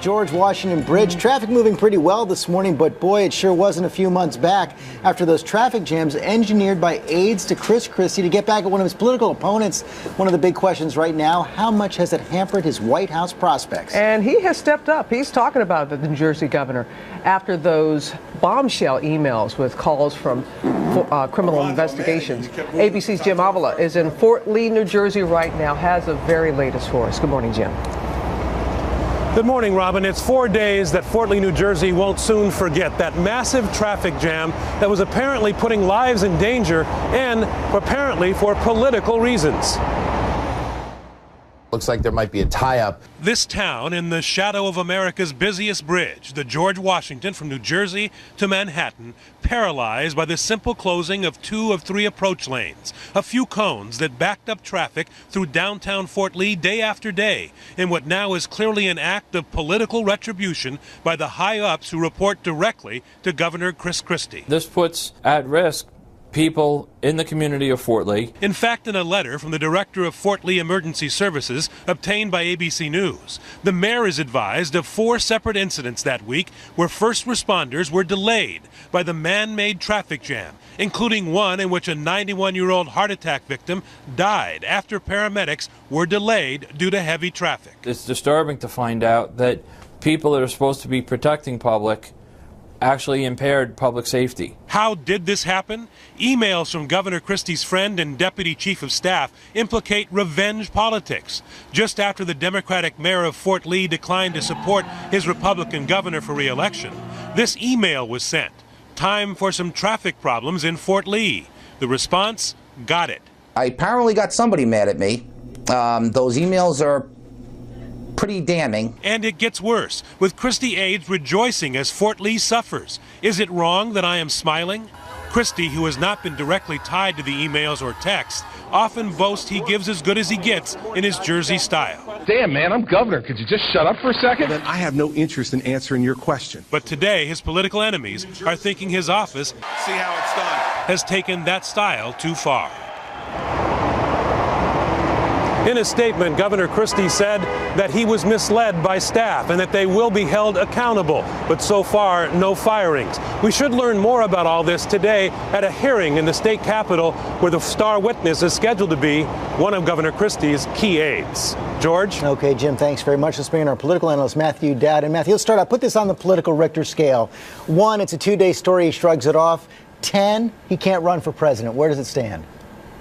George Washington Bridge. Traffic moving pretty well this morning, but boy, it sure wasn't a few months back after those traffic jams engineered by aides to Christie to get back at one of his political opponents. One of the big questions right now, how much has it hampered his White House prospects? And he has stepped up. He's talking about the New Jersey governor after those bombshell emails with calls from criminal investigations. ABC's Jim Avila is in Fort Lee, New Jersey right now, has the very latest for us. Good morning, Jim. Good morning, Robin. It's 4 days that Fort Lee, New Jersey won't soon forget. That massive traffic jam that was apparently putting lives in danger and apparently for political reasons. Looks like there might be a tie-up. This town in the shadow of America's busiest bridge, the George Washington from New Jersey to Manhattan, paralyzed by the simple closing of 2 of 3 approach lanes, a few cones that backed up traffic through downtown Fort Lee day after day, in what now is clearly an act of political retribution by the high-ups who report directly to Governor Christie. This puts at risk people in the community of Fort Lee. In fact, in a letter from the director of Fort Lee Emergency Services obtained by ABC News, the mayor is advised of 4 separate incidents that week where first responders were delayed by the man-made traffic jam, including one in which a 91-year-old heart attack victim died after paramedics were delayed due to heavy traffic. It's disturbing to find out that people that are supposed to be protecting public actually impaired public safety. How did this happen? Emails from Governor Christie's friend and Deputy Chief of Staff implicate revenge politics. Just after the Democratic mayor of Fort Lee declined to support his Republican governor for re-election, this email was sent. Time for some traffic problems in Fort Lee. The response? Got it. I apparently got somebody mad at me. Those emails are pretty damning. And it gets worse, with Christie aides rejoicing as Fort Lee suffers. Is it wrong that I am smiling? Christie, who has not been directly tied to the emails or texts, often boasts he gives as good as he gets in his Jersey style. Damn, man, I'm governor. Could you just shut up for a second? Then I have no interest in answering your question. But today, his political enemies are thinking his office See how it's done. has taken that style too far. In a statement, Governor Christie said that he was misled by staff and that they will be held accountable. But so far, no firings. We should learn more about all this today at a hearing in the state capitol where the star witness is scheduled to be one of Governor Christie's key aides. George? Okay, Jim, thanks very much. Let's bring in our political analyst, Matthew Dowd. And Matthew, let's start out. Put this on the political Richter scale. 1, it's a 2-day story. He shrugs it off. 10, he can't run for president. Where does it stand?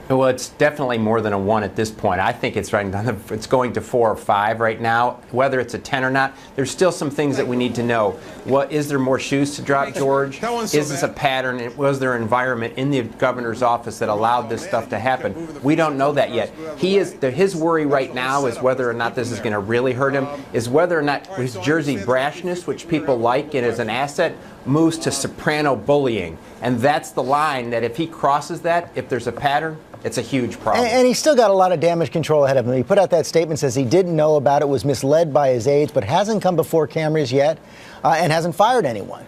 Well, it's definitely more than a 1 at this point. I think it's it's going to 4 or 5 right now. Whether it's a 10 or not, there's still some things that we need to know. What is there more shoes to drop, George? Is this a pattern? Was there an environment in the governor's office that allowed this stuff to happen? We don't know that yet. His worry right now is whether or not this is going to really hurt him, is whether or not his Jersey brashness, which people like and is an asset, moves to soprano bullying. And that's the line that if he crosses that, if there's a pattern, it's a huge problem. And he's still got a lot of damage control ahead of him. He put out that statement, says he didn't know about it, was misled by his aides, but hasn't come before cameras yet and hasn't fired anyone.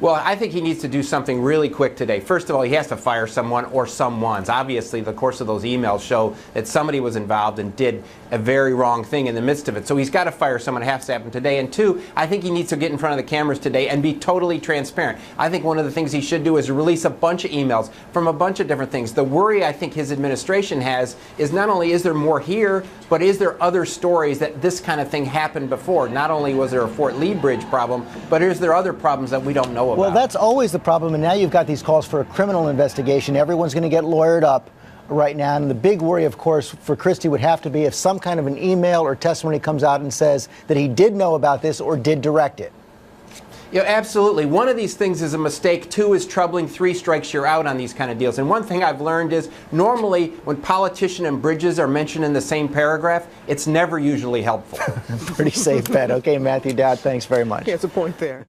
Well, I think he needs to do something really quick today. First of all, he has to fire someone or someones. Obviously, the course of those emails show that somebody was involved and did a very wrong thing in the midst of it. So he's got to fire someone. It has to happen today. And 2, I think he needs to get in front of the cameras today and be totally transparent. I think one of the things he should do is release a bunch of emails from a bunch of different things. The worry I think his administration has is not only is there more here, but is there other stories that this kind of thing happened before? Not only was there a Fort Lee Bridge problem, but is there other problems that we don't know about? Well, that's always the problem, and now you've got these calls for a criminal investigation. Everyone's going to get lawyered up right now, and the big worry, of course, for Christie would have to be if some kind of an email or testimony comes out and says that he did know about this or did direct it. Yeah, absolutely. One of these things is a mistake. 2 is troubling. 3 strikes you're out on these kind of deals. And one thing I've learned is normally when politician and bridges are mentioned in the same paragraph, it's never usually helpful. Pretty safe bet. Okay, Matthew Dowd, thanks very much. He has a point there.